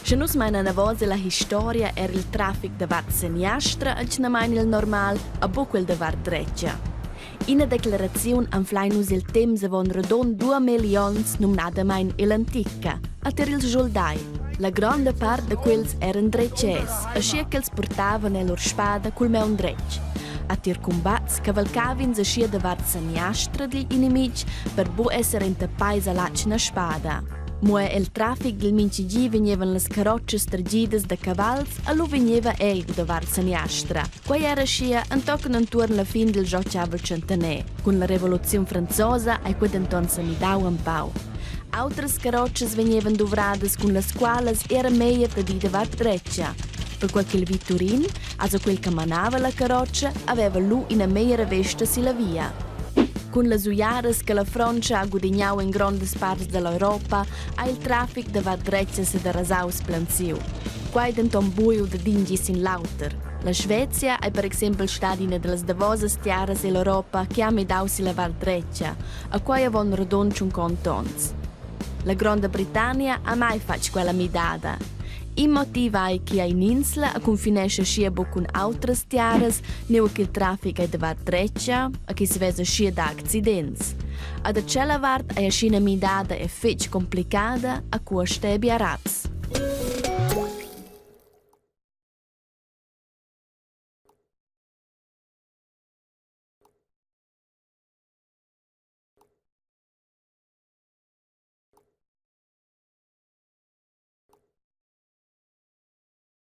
Se nus meina na voce la historia era il traffic da vart seniastra al cnamein il normal a bo quel da vart dreccia. In a declarazione anflai nus il temps avon redon 2 milions numnadamein l'antica, a ter il giuldai. La grande parte de quels eran drecces, ascia che els portavan e lor spada cul meun drecc. A tir combats cavalcavins ascia da vart seniastra degli inimici per bo essere intapais a lacna spada. Moe il traffic del mincigi venievan las carrocce stragidas da cavals a lo venieva elg da vart seniastra. Quai era scia antochen antuorn la fin del giociavel centenè. Con la rivoluzione franzosa ai quid anton samidau un pau. Autras carrocces venievan dovrades con las qualas era meia da di da vart dreccia. Per quel che il Vitturin, also quel che manava la carroccia, aveva lu in a meia vesta si la via. Con le uiares che la Francia ha guadagnau in grandes parts dell'Europa, ha il traffic da vart dreccia se da rasau splanziu. Quai denton buio da dingis in lauter. La Svezia è per esempio stata una delle davosas tiaras dell'Europa che ha medau si la vart dreccia, a quai avon redonci un contons. La Grande Britannia ha mai fatto quella midada. Il motivo è che in insula a confinesce scia bo con altre tiaras, neu che il traffico è da vart dreccia, a che si vede scia da accidents. Ad acella vart è a scina midada e fetch complicata a cui stebi a raz.